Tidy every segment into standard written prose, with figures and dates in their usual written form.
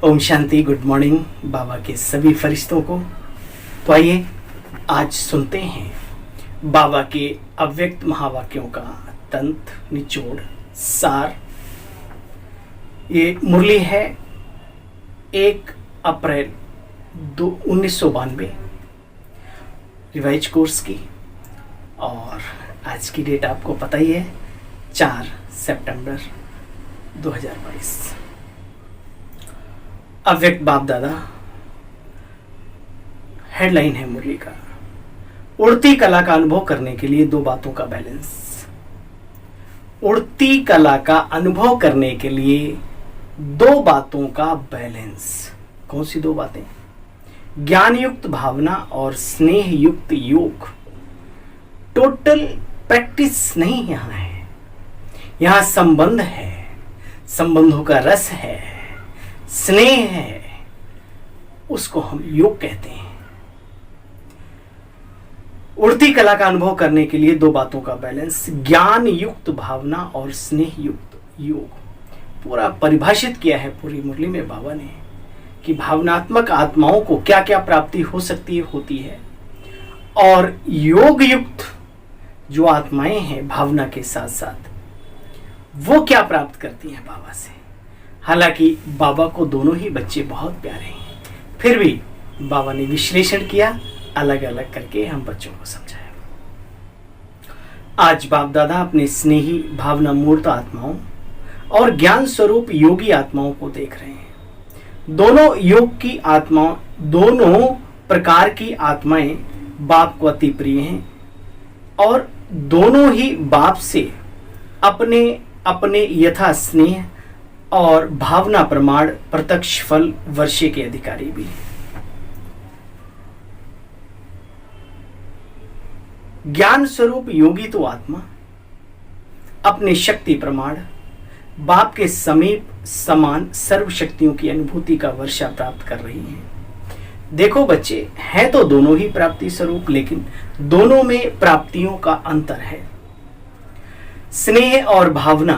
Om Shanti. Good morning बाबा के सभी फरिश्तों को। तो आइए आज सुनते हैं बाबा के अव्यक्त महावाक्यों का तंत्र, निचोड़, सार। ये मुरली है 1 अप्रैल 1992 रिवाइज कोर्स की, और आज की डेट आपको पता ही है 4 सितंबर 2022। अव्यक्त बाप दादा। हेडलाइन है मुरली का, उड़ती कला का अनुभव करने के लिए 2 बातों का बैलेंस। उड़ती कला का अनुभव करने के लिए 2 बातों का बैलेंस। कौन सी 2 बातें? ज्ञान युक्त भावना और स्नेह युक्त योग। टोटल प्रैक्टिस नहीं यहां है, यहां संबंध है, संबंधों का रस है, स्नेह है, उसको हम योग कहते हैं। उड़ती कला का अनुभव करने के लिए 2 बातों का बैलेंस, ज्ञान युक्त भावना और स्नेह युक्त योग। पूरा परिभाषित किया है पूरी मुरली में बाबा ने कि भावनात्मक आत्माओं को क्या क्या प्राप्ति हो सकती है, होती है, और योग युक्त जो आत्माएं हैं भावना के साथ साथ वो क्या प्राप्त करती हैं बाबा से। हालांकि बाबा को दोनों ही बच्चे बहुत प्यारे हैं, फिर भी बाबा ने विश्लेषण किया, अलग अलग करके हम बच्चों को समझाया। आज बाप दादा अपने स्नेही भावना मूर्त आत्माओं और ज्ञान स्वरूप योगी आत्माओं को देख रहे हैं। दोनों योग की आत्माओं, दोनों प्रकार की आत्माएं बाप को अति प्रिय हैं और दोनों ही बाप से अपने अपने यथा स्नेह और भावना प्रमाण प्रत्यक्ष फल वर्षे के अधिकारी भी हैं। ज्ञान स्वरूप योगी तो आत्मा अपने शक्ति प्रमाण बाप के समीप समान सर्व शक्तियों की अनुभूति का वर्षा प्राप्त कर रही हैं। देखो बच्चे, हैं तो दोनों ही प्राप्ति स्वरूप, लेकिन दोनों में प्राप्तियों का अंतर है। स्नेह और भावना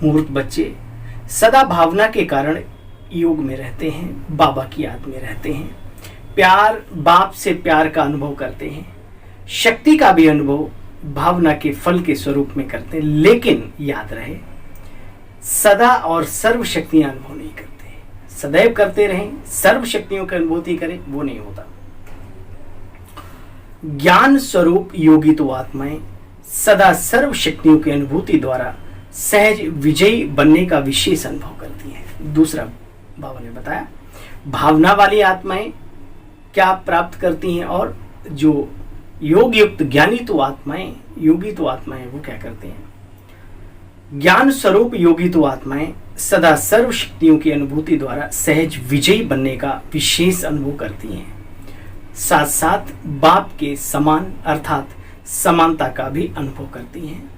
मूर्त बच्चे सदा भावना के कारण योग में रहते हैं, बाबा की याद में रहते हैं, प्यार, बाप से प्यार का अनुभव करते हैं, शक्ति का भी अनुभव भावना के फल के स्वरूप में करते हैं। लेकिन याद रहे, सदा और सर्व शक्तियां अनुभव नहीं करते। सदैव करते रहें, सर्व शक्तियों की अनुभूति करें, वो नहीं होता। ज्ञान स्वरूप योगी तो आत्माएं सदा सर्व शक्तियों की अनुभूति द्वारा सहज विजयी बनने का विशेष अनुभव करती हैं। दूसरा बाबा ने बताया, भावना वाली आत्माएं क्या प्राप्त करती हैं, और जो योग युक्त ज्ञानी तो आत्माएं, योगी तो आत्माएं, वो क्या करते हैं? ज्ञान स्वरूप योगी तो आत्माएं सदा सर्व शक्तियों की अनुभूति द्वारा सहज विजयी बनने का विशेष अनुभव करती हैं। साथ साथ बाप के समान अर्थात समानता का भी अनुभव करती हैं।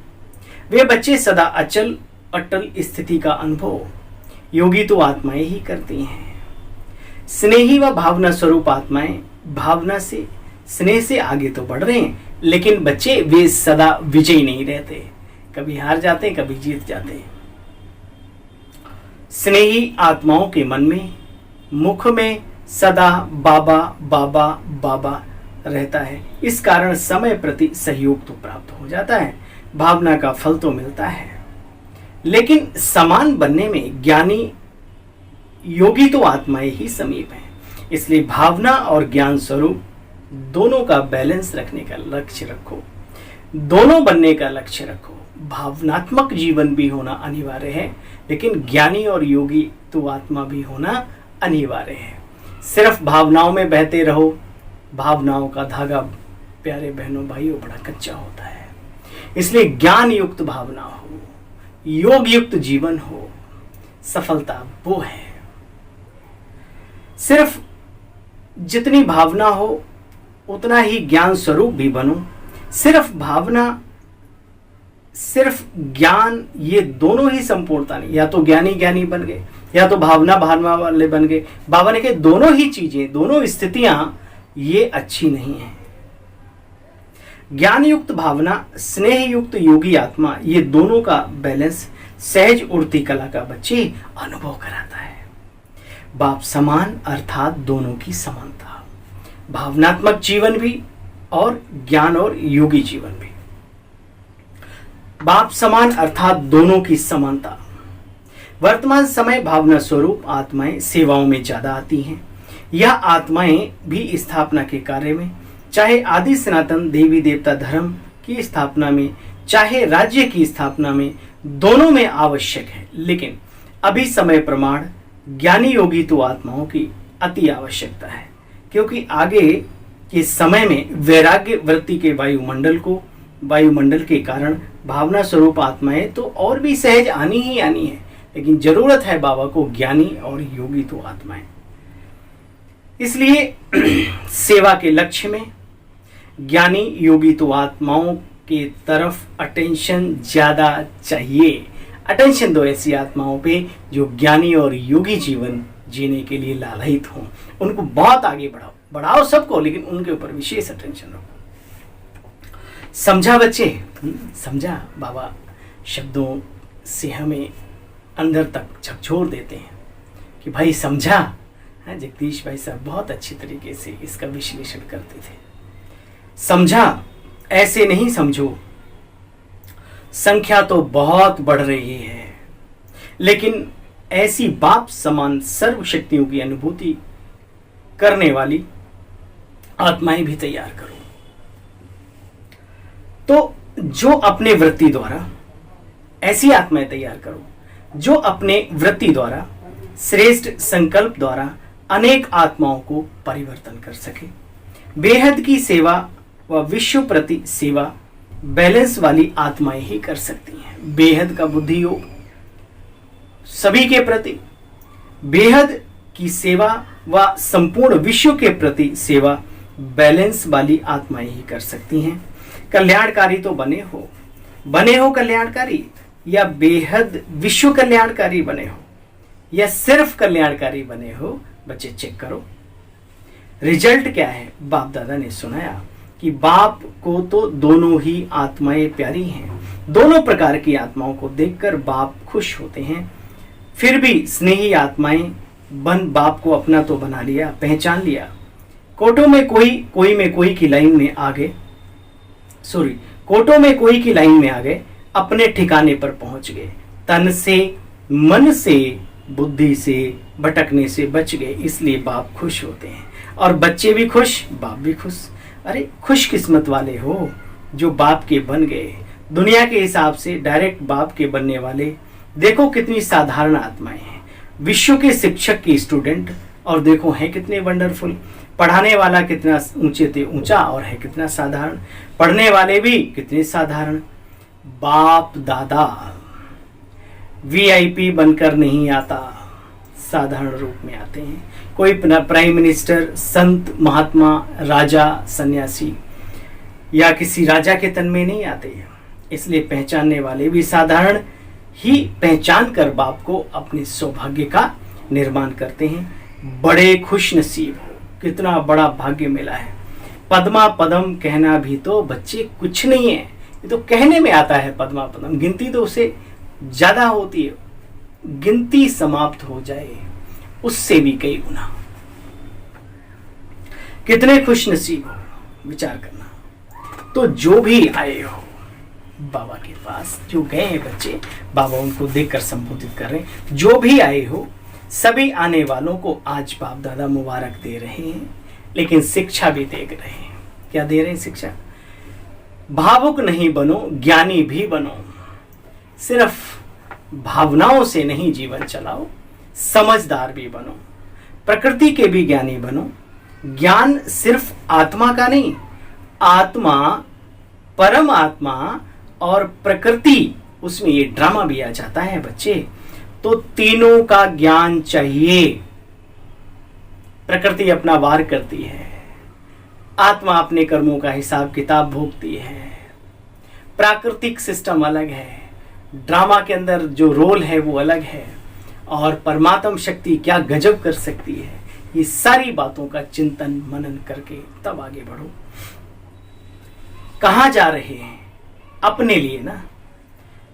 वे बच्चे सदा अचल अटल स्थिति का अनुभव योगी तो आत्माएं ही करती हैं। स्नेही व भावना स्वरूप आत्माएं भावना से स्नेह से आगे तो बढ़ रहे हैं, लेकिन बच्चे वे सदा विजयी नहीं रहते, कभी हार जाते, कभी जीत जाते। स्नेही आत्माओं के मन में, मुख में सदा बाबा बाबा बाबा रहता है। इस कारण समय प्रति सहयोग तो प्राप्त हो जाता है, भावना का फल तो मिलता है, लेकिन समान बनने में ज्ञानी योगी तो आत्माएं ही समीप हैं। इसलिए भावना और ज्ञान स्वरूप दोनों का बैलेंस रखने का लक्ष्य रखो, दोनों बनने का लक्ष्य रखो। भावनात्मक जीवन भी होना अनिवार्य है, लेकिन ज्ञानी और योगी तो आत्मा भी होना अनिवार्य है। सिर्फ भावनाओं में बहते रहो, भावनाओं का धागा प्यारे बहनों भाइयों बड़ा कच्चा होता है। इसलिए ज्ञान युक्त भावना हो, योग युक्त जीवन हो, सफलता वो है। सिर्फ जितनी भावना हो उतना ही ज्ञान स्वरूप भी बनो। सिर्फ भावना, सिर्फ ज्ञान, ये दोनों ही संपूर्णता नहीं। या तो ज्ञानी ज्ञानी बन गए, या तो भावना भावना वाले बन गए। बाबा ने कहा दोनों ही चीजें, दोनों स्थितियां ये अच्छी नहीं है। ज्ञान युक्त भावना, स्नेह युक्त योगी आत्मा, ये दोनों का बैलेंस सहज उड़ती कला का बच्चे अनुभव कराता है। बाप समान अर्थात दोनों की समानता, भावनात्मक जीवन भी और ज्ञान और योगी जीवन भी। बाप समान अर्थात दोनों की समानता। वर्तमान समय भावना स्वरूप आत्माएं सेवाओं में ज्यादा आती हैं। यह आत्माएं भी स्थापना के कार्य में, चाहे आदि सनातन देवी देवता धर्म की स्थापना में, चाहे राज्य की स्थापना में, दोनों में आवश्यक है। लेकिन अभी समय प्रमाण ज्ञानी योगी तो आत्माओं की अति आवश्यकता है, क्योंकि आगे के समय में वैराग्य वृत्ति के वायुमंडल के कारण भावना स्वरूप आत्माएं तो और भी सहज आनी ही आनी है। लेकिन जरूरत है बाबा को ज्ञानी और योगी तो आत्माएं। इसलिए सेवा के लक्ष्य में ज्ञानी योगी तो आत्माओं के तरफ अटेंशन ज्यादा चाहिए। अटेंशन दो ऐसी आत्माओं पे जो ज्ञानी और योगी जीवन जीने के लिए लालयित हों। उनको बहुत आगे बढ़ाओ सबको, लेकिन उनके ऊपर विशेष अटेंशन रखो। समझा बच्चे? समझा? बाबा शब्दों से हमें अंदर तक झकझोर देते हैं कि भाई समझा। जगदीश भाई साहब बहुत अच्छी तरीके से इसका विश्लेषण करते थे। समझा? ऐसे नहीं समझो, संख्या तो बहुत बढ़ रही है, लेकिन ऐसी बाप समान सर्व शक्तियों की अनुभूति करने वाली आत्माएं भी तैयार करो। तो जो अपने वृत्ति द्वारा, ऐसी आत्माएं तैयार करो जो अपने वृत्ति द्वारा, श्रेष्ठ संकल्प द्वारा अनेक आत्माओं को परिवर्तन कर सके। बेहद की सेवा व विश्व प्रति सेवा बैलेंस वाली आत्माएं ही कर सकती हैं। बेहद का बुद्धि योग सभी के प्रति, बेहद की सेवा व संपूर्ण विश्व के प्रति सेवा बैलेंस वाली आत्माएं ही कर सकती हैं। कल्याणकारी तो बने हो कल्याणकारी, या बेहद विश्व कल्याणकारी बने हो, या सिर्फ कल्याणकारी बने हो, बच्चे चेक करो रिजल्ट क्या है। बाप दादा ने सुनाया कि बाप को तो दोनों ही आत्माएं प्यारी हैं। दोनों प्रकार की आत्माओं को देखकर बाप खुश होते हैं। फिर भी स्नेही आत्माएं बाप को अपना तो बना लिया, पहचान लिया। कोटों में कोई की लाइन में आ गए, अपने ठिकाने पर पहुंच गए। तन से, मन से, बुद्धि से भटकने से बच गए। इसलिए बाप खुश होते हैं और बच्चे भी खुश, बाप भी खुश। अरे खुशकिस्मत वाले हो जो बाप के बन गए। दुनिया के हिसाब से डायरेक्ट बाप के बनने वाले देखो कितनी साधारण आत्माएं हैं। विश्व के शिक्षक की स्टूडेंट और देखो है कितने वंडरफुल। पढ़ाने वाला कितना ऊंचे से ऊंचा और है कितना साधारण। पढ़ने वाले भी कितने साधारण। बाप दादा वीआईपी बनकर नहीं आता, साधारण रूप में आते हैं। कोई प्राइम मिनिस्टर, संत, महात्मा, राजा, सन्यासी या किसी राजा के तन में नहीं आते। इसलिए पहचानने वाले भी साधारण ही पहचान कर बाप को अपने सौभाग्य का निर्माण करते हैं। बड़े खुश नसीब हो, कितना बड़ा भाग्य मिला है। पद्मा पदम कहना भी तो बच्चे कुछ नहीं है, ये तो कहने में आता है पद्मा पदम, गिनती तो उसे ज्यादा होती है। गिनती समाप्त हो जाए उससे भी कई गुना। कितने खुश नसीब हो, विचार करना। तो जो भी आए हो बाबा के पास, जो गए हैं बच्चे, बाबा उनको देखकर संबोधित कर रहे हैं। जो भी आए हो सभी आने वालों को आज बाप दादा मुबारक दे रहे हैं, लेकिन शिक्षा भी दे रहे हैं। क्या दे रहे हैं शिक्षा? भावुक नहीं बनो, ज्ञानी भी बनो। सिर्फ भावनाओं से नहीं जीवन चलाओ, समझदार भी बनो। प्रकृति के भी ज्ञानी बनो। ज्ञान सिर्फ आत्मा का नहीं, आत्मा, परमात्मा और प्रकृति, उसमें ये ड्रामा भी आ जाता है बच्चे। तो तीनों का ज्ञान चाहिए। प्रकृति अपना वार करती है, आत्मा अपने कर्मों का हिसाब किताब भोगती है। प्राकृतिक सिस्टम अलग है, ड्रामा के अंदर जो रोल है वो अलग है, और परमात्म शक्ति क्या गजब कर सकती है। ये सारी बातों का चिंतन मनन करके तब आगे बढ़ो। कहाँ जा रहे हैं? अपने लिए ना।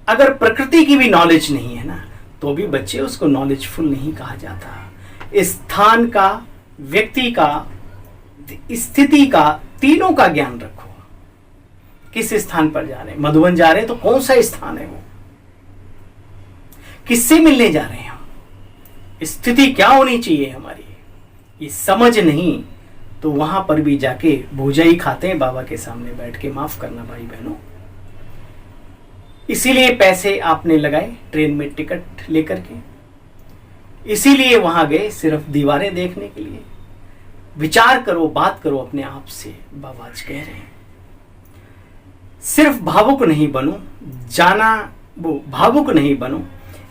अगर प्रकृति की भी नॉलेज नहीं है ना, तो भी बच्चे उसको नॉलेजफुल नहीं कहा जाता। स्थान का, व्यक्ति का, स्थिति का, तीनों का ज्ञान रखो। किस स्थान पर जा रहे हैं? मधुबन जा रहे हैं तो कौन सा स्थान है वो? किससे मिलने जा रहे हैं हम? स्थिति क्या होनी चाहिए हमारी? ये समझ नहीं तो वहां पर भी जाके भूजा ही खाते हैं बाबा के सामने बैठ के। माफ करना भाई बहनों, इसीलिए पैसे आपने लगाए ट्रेन में टिकट लेकर के, इसीलिए वहां गए सिर्फ दीवारें देखने के लिए। विचार करो, बात करो अपने आप से। बाबा आज कह रहे हैं सिर्फ भावुक नहीं बनो, भावुक नहीं बनो,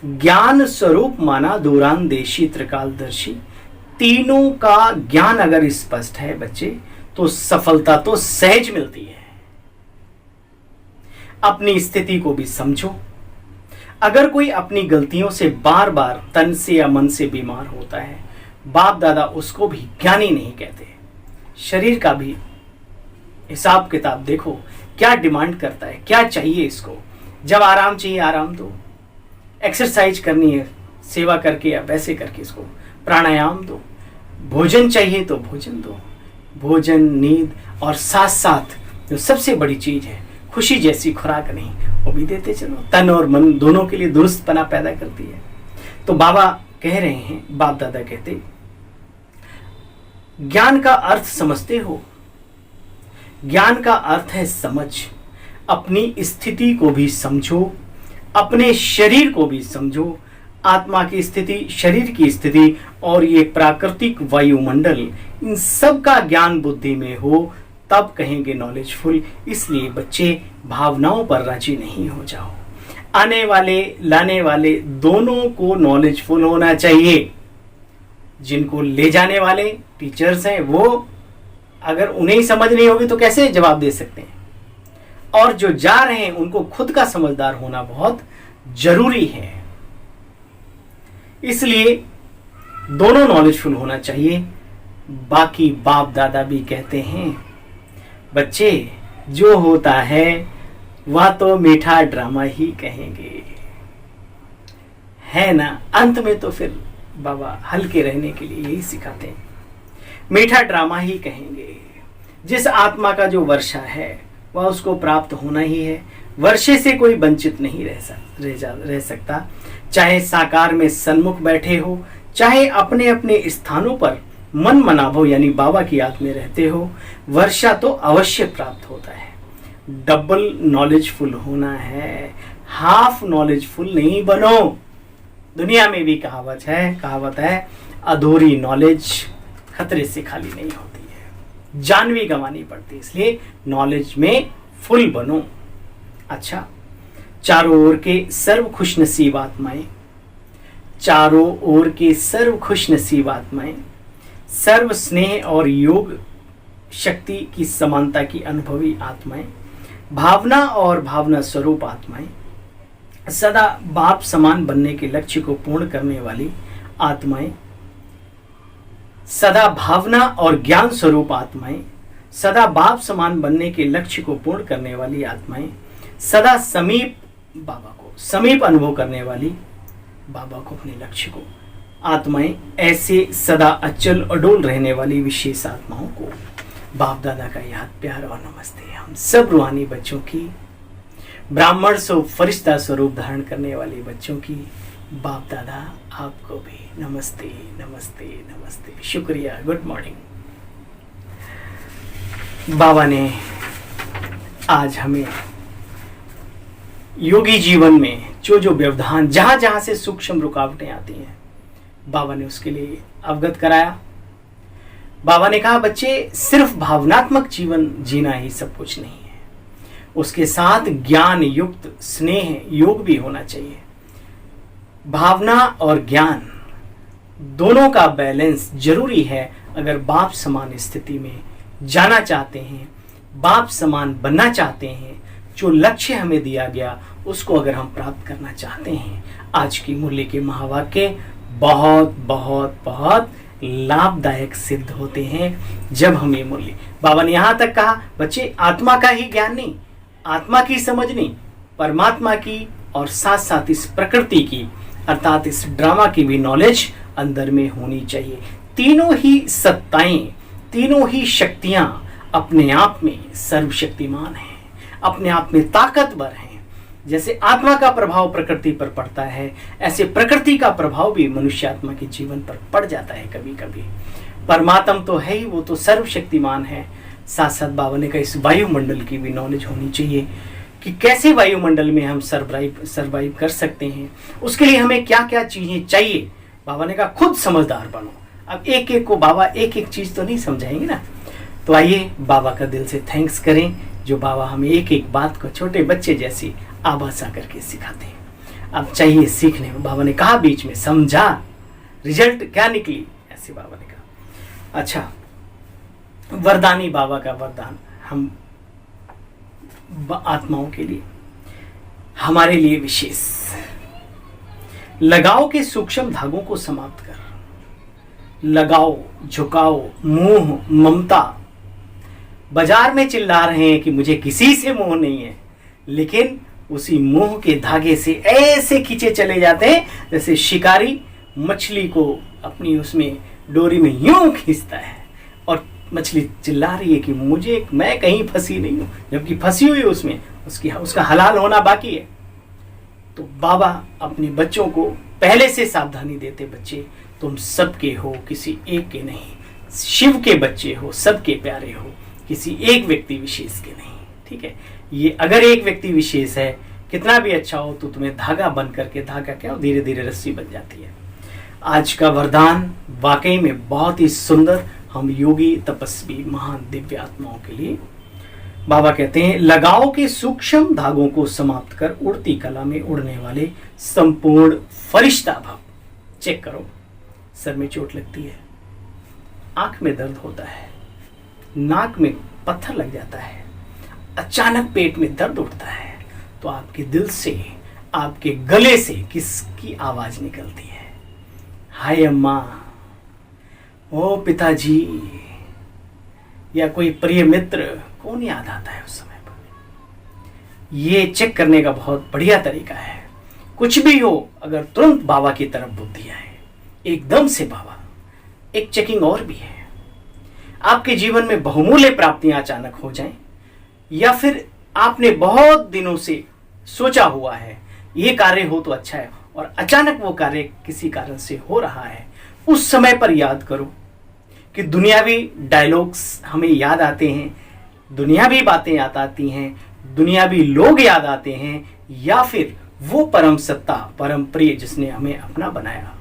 ज्ञान स्वरूप माना दूरांदेशी त्रिकालदर्शी। तीनों का ज्ञान अगर स्पष्ट है बच्चे तो सफलता तो सहज मिलती है। अपनी स्थिति को भी समझो। अगर कोई अपनी गलतियों से बार बार तन से या मन से बीमार होता है, बाप दादा उसको भी ज्ञानी नहीं कहते। शरीर का भी हिसाब किताब देखो, क्या डिमांड करता है, क्या चाहिए इसको। जब आराम चाहिए आराम दो, एक्सरसाइज करनी है सेवा करके या वैसे करके इसको प्राणायाम दो, भोजन चाहिए तो भोजन दो, भोजन, नींद, और साथ साथ जो सबसे बड़ी चीज है खुशी जैसी खुराक नहीं, वो भी देते चलो। तन और मन दोनों के लिए दुरुस्तपना पैदा करती है। तो बाबा कह रहे हैं, बाप दादा कहते, ज्ञान का अर्थ समझते हो? ज्ञान का अर्थ है समझ। अपनी स्थिति को भी समझो, अपने शरीर को भी समझो, आत्मा की स्थिति, शरीर की स्थिति और ये प्राकृतिक वायुमंडल, इन सब का ज्ञान बुद्धि में हो तब कहेंगे नॉलेजफुल। इसलिए बच्चे भावनाओं पर राजी नहीं हो जाओ। आने वाले लाने वाले दोनों को नॉलेजफुल होना चाहिए। जिनको ले जाने वाले टीचर्स हैं वो अगर उन्हें ही समझ नहीं होगी तो कैसे जवाब दे सकते हैं? और जो जा रहे हैं उनको खुद का समझदार होना बहुत जरूरी है। इसलिए दोनों नॉलेजफुल होना चाहिए। बाकी बाप दादा भी कहते हैं बच्चे जो होता है वह तो मीठा ड्रामा ही कहेंगे, है ना। अंत में तो फिर बाबा हल्के रहने के लिए यही सिखाते हैं, मीठा ड्रामा ही कहेंगे। जिस आत्मा का जो वर्षा है वह उसको प्राप्त होना ही है। वर्षे से कोई वंचित नहीं रह सकता। चाहे साकार में सन्मुख बैठे हो, चाहे अपने अपने स्थानों पर मन मनाभो यानी बाबा की याद में रहते हो, वर्षा तो अवश्य प्राप्त होता है। डबल नॉलेजफुल होना है, हाफ नॉलेजफुल नहीं बनो। दुनिया में भी कहावत है अधूरी नॉलेज खतरे से खाली नहीं होती है, जान भी गंवानी पड़ती है। इसलिए नॉलेज में फुल बनो। अच्छा, चारों ओर के सर्व खुशनसीब आत्माएं, चारों ओर के सर्व खुशनसीब आत्माएं, सर्व स्नेह और योग शक्ति की समानता की अनुभवी आत्माएं, भावना और भावना स्वरूप आत्माएं, सदा बाप समान बनने के लक्ष्य को पूर्ण करने वाली आत्माएं, सदा भावना और ज्ञान स्वरूप आत्माएं, सदा बाप समान बनने के लक्ष्य को पूर्ण करने वाली आत्माएं, सदा समीप बाबा को समीप अनुभव करने वाली बाबा को अपने लक्ष्य को आत्माएं, ऐसे सदा अचल अडोल रहने वाली विशेष आत्माओं को बाप दादा का याद प्यार और नमस्ते। हम सब रूहानी बच्चों की, ब्राह्मण स्वरूप फरिश्ता स्वरूप धारण करने वाले बच्चों की बाप दादा आपको भी नमस्ते नमस्ते नमस्ते। शुक्रिया, गुड मॉर्निंग। बाबा ने आज हमें योगी जीवन में जो जो व्यवधान, जहां जहां से सूक्ष्म रुकावटें आती हैं, बाबा ने उसके लिए अवगत कराया। बाबा ने कहा बच्चे सिर्फ भावनात्मक जीवन जीना ही सब कुछ नहीं है, उसके साथ ज्ञान युक्त स्नेह योग भी होना चाहिए। भावना और ज्ञान दोनों का बैलेंस जरूरी है। अगर बाप समान स्थिति में जाना चाहते हैं, बाप समान बनना चाहते हैं, जो लक्ष्य हमें दिया गया उसको अगर हम प्राप्त करना चाहते हैं, आज की मूल्य के महावाक्य बहुत बहुत बहुत लाभदायक सिद्ध होते हैं जब हम ये मूल्य। बाबा ने यहां तक कहा बच्चे आत्मा का ही ज्ञान नहीं, आत्मा की समझ नहीं, परमात्मा की और साथ साथ इस प्रकृति की अर्थात इस ड्रामा की भी नॉलेज अंदर में होनी चाहिए। तीनों ही सत्ताएं, तीनों ही शक्तियां अपने आप में सर्वशक्तिमान हैं, अपने आप में ताकतवर हैं। जैसे आत्मा का प्रभाव प्रकृति पर पड़ता है, ऐसे प्रकृति का प्रभाव भी मनुष्य आत्मा के जीवन पर पड़ जाता है कभी कभी। परमात्मा तो है ही, वो तो सर्वशक्तिमान है। साथ साथ बाबा ने कहा इस वायुमंडल की भी नॉलेज होनी चाहिए कि कैसे वायुमंडल में हम सर्वाइव कर सकते हैं, उसके लिए हमें क्या क्या चीजें चाहिए। बाबा ने कहा खुद समझदार बनो। अब एक एक को बाबा एक एक चीज तो नहीं समझाएंगे ना, तो आइए बाबा का दिल से थैंक्स करें जो बाबा हमें एक एक बात को छोटे बच्चे जैसी आभासा करके सिखाते हैं। अब चाहिए सीखने में। बाबा ने कहा बीच में समझा, रिजल्ट क्या निकली, ऐसे बाबा ने कहा। अच्छा, वरदानी बाबा का वरदान हम आत्माओं के लिए, हमारे लिए विशेष। लगाव के सूक्ष्म धागों को समाप्त कर। लगाओ, झुकाओ, मोह, ममता। बाजार में चिल्ला रहे हैं कि मुझे किसी से मोह नहीं है, लेकिन उसी मोह के धागे से ऐसे खींचे चले जाते हैं जैसे शिकारी मछली को अपनी उसमें डोरी में यूं खींचता है और मछली चिल्ला रही है कि मैं कहीं फंसी नहीं हूं, जबकि फंसी हुई उसमें उसका हलाल होना बाकी है। तो बाबा अपने बच्चों को पहले से सावधानी देते, बच्चे तुम सबके हो, किसी एक के नहीं। शिव के बच्चे हो, सबके प्यारे हो, किसी एक व्यक्ति विशेष के नहीं। ठीक है, ये अगर एक व्यक्ति विशेष है, कितना भी अच्छा हो, तो तुम्हें धागा बन करके, धागा क्या धीरे धीरे रस्सी बन जाती है। आज का वरदान वाकई में बहुत ही सुंदर, हम योगी तपस्वी महान दिव्य आत्माओं के लिए। बाबा कहते हैं लगाओ के सूक्ष्म धागों को समाप्त कर उड़ती कला में उड़ने वाले संपूर्ण फरिश्ता भव। चेक करो, सर में चोट लगती है, आंख में दर्द होता है, नाक में पत्थर लग जाता है, अचानक पेट में दर्द उठता है, तो आपके दिल से, आपके गले से किसकी आवाज निकलती है? हाय अम्मा, ओ पिताजी, या कोई प्रिय मित्र, कौन याद आता है उस समय पर? ये चेक करने का बहुत बढ़िया तरीका है। कुछ भी हो, अगर तुरंत बाबा की तरफ बुद्धि आए, एकदम से बाबा। एक चेकिंग और भी है, आपके जीवन में बहुमूल्य प्राप्तियां अचानक हो जाएं, या फिर आपने बहुत दिनों से सोचा हुआ है ये कार्य हो तो अच्छा है, और अचानक वो कार्य किसी कारण से हो रहा है, उस समय पर याद करो कि दुनियावी डायलॉग्स हमें याद आते हैं, दुनियावी बातें याद आती हैं, दुनियावी लोग याद आते हैं, या फिर वो परम सत्ता, परम प्रिय जिसने हमें अपना बनाया,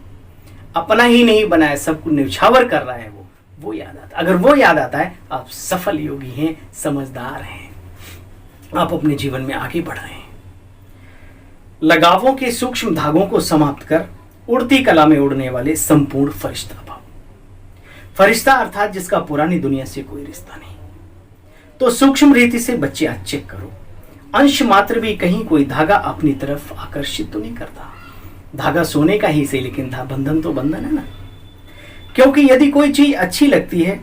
अपना ही नहीं बनाया, सबको निछावर कर रहा है, वो याद आता। अगर वो याद आता है, आप सफल योगी हैं, समझदार हैं, आप अपने जीवन में आगे बढ़ रहे हैं। लगावों के सूक्ष्म धागों को समाप्त कर उड़ती कला में उड़ने वाले संपूर्ण फरिश्ता भाव। फरिश्ता अर्थात जिसका पुरानी दुनिया से कोई रिश्ता नहीं। तो सूक्ष्म रीति से बच्चे आज चेक करो, अंश मात्र भी कहीं कोई धागा अपनी तरफ आकर्षित तो नहीं करता। धागा सोने का ही से, लेकिन बंधन तो बंधन है ना। क्योंकि यदि कोई चीज अच्छी लगती है,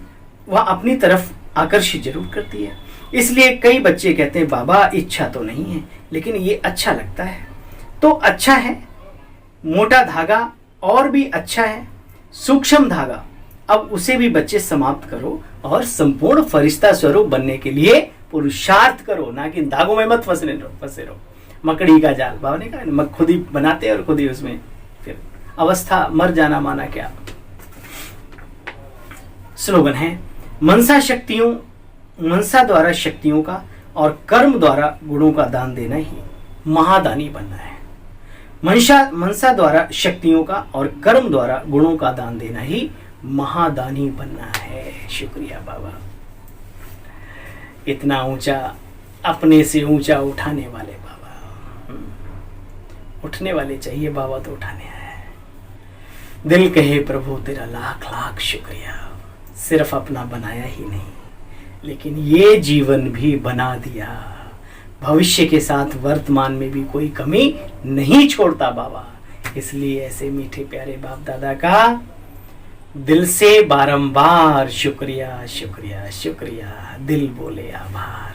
वह अपनी तरफ आकर्षित जरूर करती है। इसलिए कई बच्चे कहते हैं बाबा इच्छा तो नहीं है, लेकिन ये अच्छा लगता है। तो अच्छा है, मोटा धागा और भी अच्छा है, सूक्ष्म धागा, अब उसे भी बच्चे समाप्त करो और संपूर्ण फरिश्ता स्वरूप बनने के लिए पुरुषार्थ करो, ना कि धागों में मत फंसे रहो। मकड़ी का जाल, बाबा ने कहा खुद ही बनाते और खुद ही उसमें फिर अवस्था मर जाना माना क्या। स्लोगन है मनसा द्वारा शक्तियों का और कर्म द्वारा गुणों का दान देना ही महादानी बनना है। मनसा द्वारा शक्तियों का और कर्म द्वारा गुणों का दान देना ही महादानी बनना है। शुक्रिया बाबा, इतना ऊंचा, अपने से ऊंचा उठाने वाले बाबा। उठने वाले चाहिए, बाबा तो उठाने आया है। दिल कहे प्रभु तेरा लाख लाख शुक्रिया, सिर्फ अपना बनाया ही नहीं, लेकिन ये जीवन भी बना दिया। भविष्य के साथ वर्तमान में भी कोई कमी नहीं छोड़ता बाबा। इसलिए ऐसे मीठे प्यारे बाप दादा का दिल से बारंबार शुक्रिया शुक्रिया शुक्रिया, दिल बोले आभार।